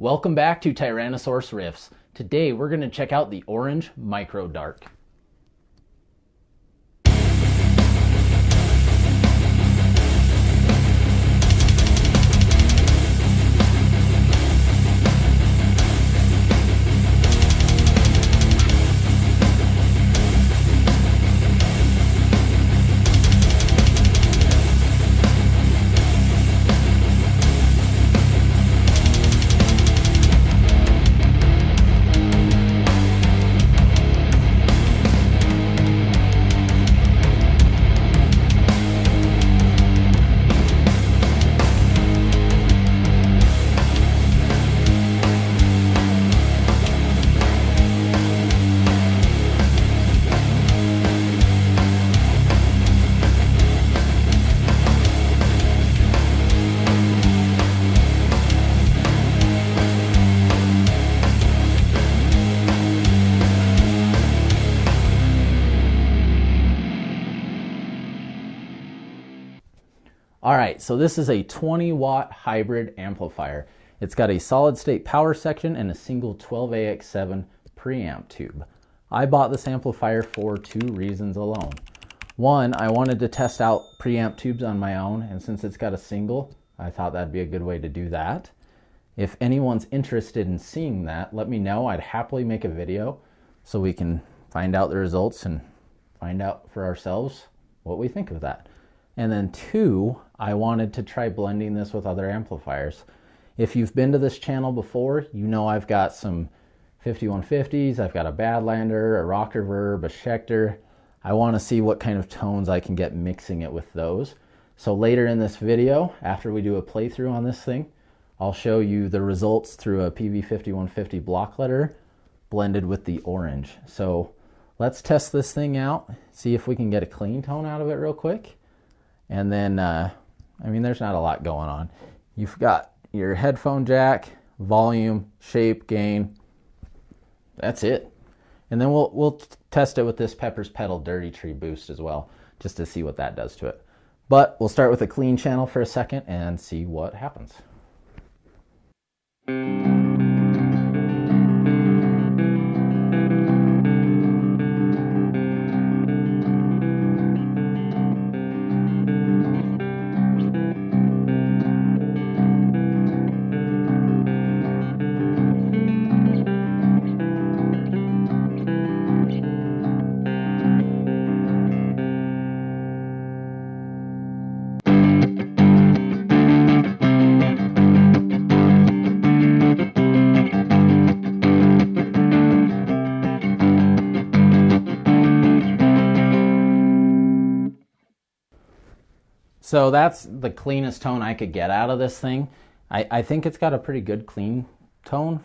Welcome back to Tyrannosaurus Riffs. Today we're going to check out the orange Micro Dark. Alright, so this is a 20 watt hybrid amplifier. It's got a solid state power section and a single 12AX7 preamp tube. I bought this amplifier for two reasons alone. One, I wanted to test out preamp tubes on my own, and since it's got a single, I thought that'd be a good way to do that. If anyone's interested in seeing that, let me know. I'd happily make a video so we can find out the results and find out for ourselves what we think of that. And then two, I wanted to try blending this with other amplifiers. If you've been to this channel before, you know I've got some 5150s, I've got a Badlander, a Rock Reverb, a Schecter. I want to see what kind of tones I can get mixing it with those. So later in this video, after we do a playthrough on this thing, I'll show you the results through a Peavey 5150 block letter blended with the orange. So let's test this thing out, see if we can get a clean tone out of it real quick. And then, there's not a lot going on. You've got your headphone jack, volume, shape, gain. That's it. And then we'll test it with this Pepper's Pedal Dirty Tree boost as well, just to see what that does to it. But we'll start with a clean channel for a second and see what happens. So that's the cleanest tone I could get out of this thing. I think it's got a pretty good clean tone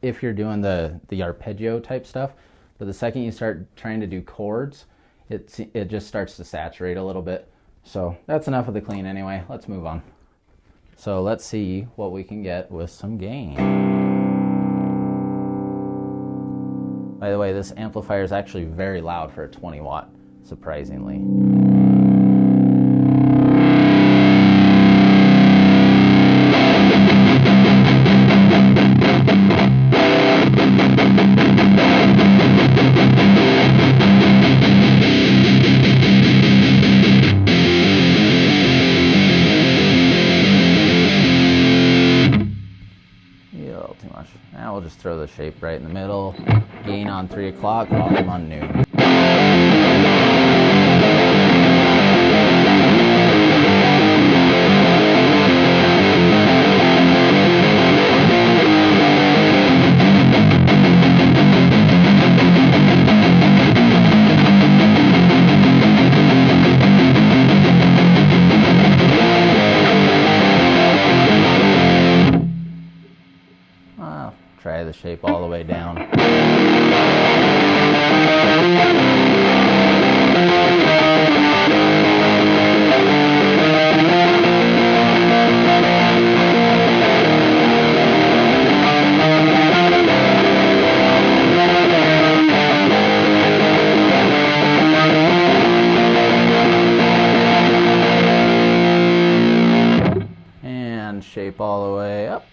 if you're doing the arpeggio type stuff. But the second you start trying to do chords, it just starts to saturate a little bit. So that's enough of the clean anyway. Let's move on. So let's see what we can get with some gain. By the way, this amplifier is actually very loud for a 20 watt, surprisingly. Too much. Now we'll just throw the shape right in the middle. Gain on 3 o'clock, volume on noon. Try the shape all the way down. And shape all the way up.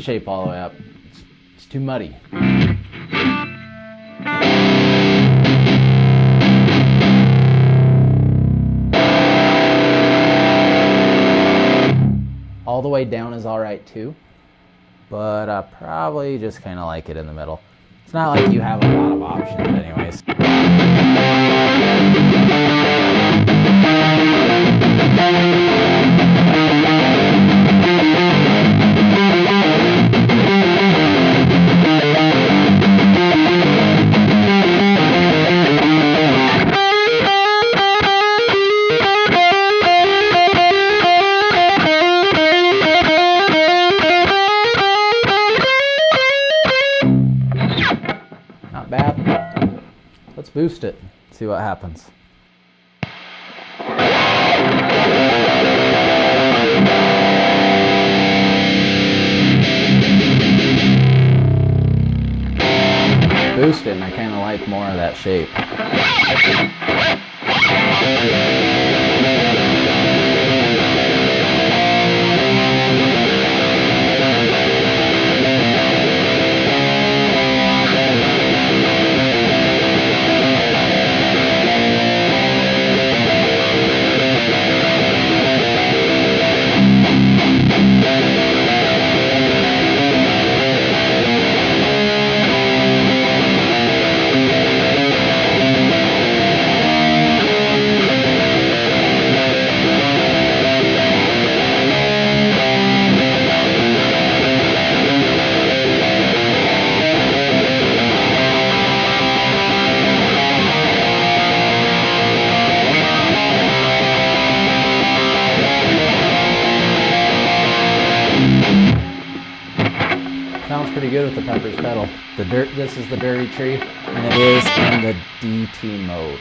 shape all the way up. It's too muddy. All the way down is all right too, but I probably just kind of like it in the middle. It's not like you have a lot of options anyways. Not bad. Let's boost it, see what happens. Boost it, and I kind of like more of that shape. Sounds pretty good with the Peppers pedal. This is the Dirty Tree, and it is in the DT mode.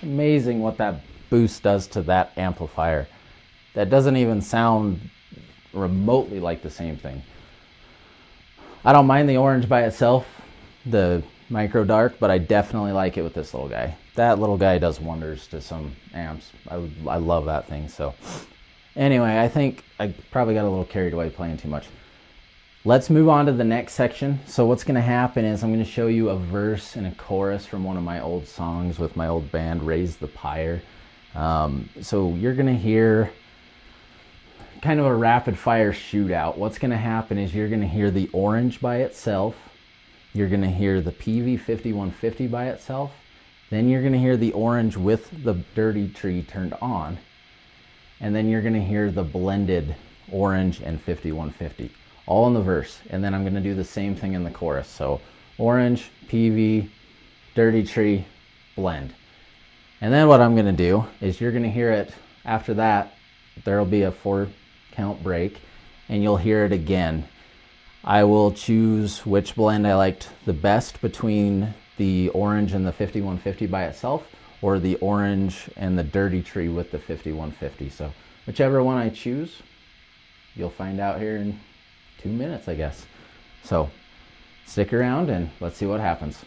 Amazing what that boost does to that amplifier. That doesn't even sound remotely like the same thing. I don't mind the orange by itself, the micro dark, but I definitely like it with this little guy. That little guy does wonders to some amps. I love that thing. So anyway, I think I probably got a little carried away playing too much. Let's move on to the next section. So what's going to happen is I'm going to show you a verse and a chorus from one of my old songs with my old band, Raise the Pyre. So you're going to hear kind of a rapid fire shootout. What's going to happen is you're going to hear the orange by itself. You're going to hear the Peavey 5150 by itself. Then you're going to hear the orange with the Dirty Tree turned on. And then you're going to hear the blended orange and 5150. All in the verse, and then I'm going to do the same thing in the chorus. So orange, Peavey, Dirty Tree, blend. And then what I'm going to do is you're going to hear it after that. There will be a 4-count break, and you'll hear it again. I will choose which blend I liked the best between the orange and the 5150 by itself, or the orange and the Dirty Tree with the 5150. So whichever one I choose, you'll find out here in 2 minutes, I guess. So stick around and let's see what happens.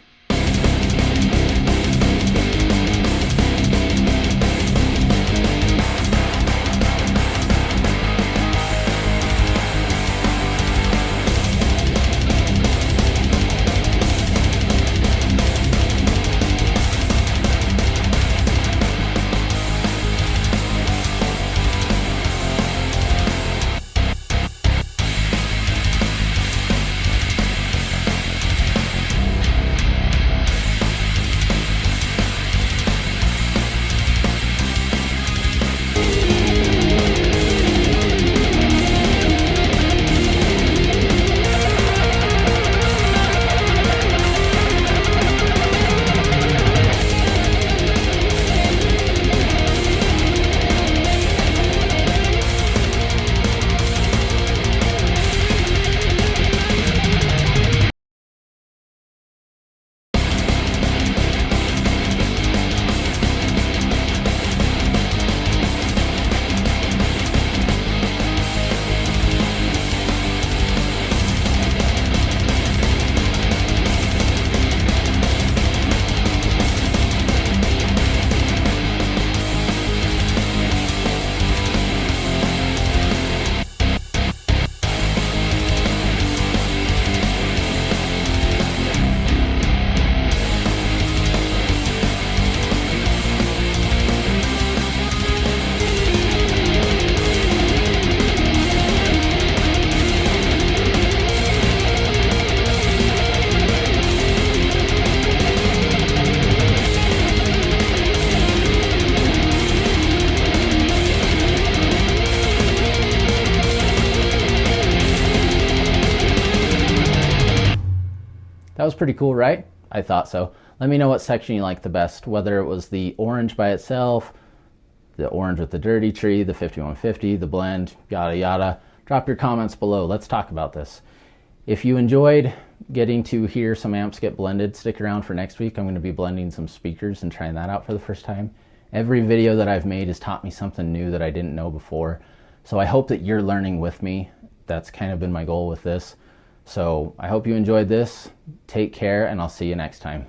That was pretty cool, right? I thought so. Let me know what section you like the best, whether it was the orange by itself, the orange with the dirty tree, the 5150, the blend, yada yada. Drop your comments below. Let's talk about this. If you enjoyed getting to hear some amps get blended, stick around for next week. I'm going to be blending some speakers and trying that out for the first time. Every video that I've made has taught me something new that I didn't know before. So I hope that you're learning with me. That's kind of been my goal with this. So I hope you enjoyed this. Take care, and I'll see you next time.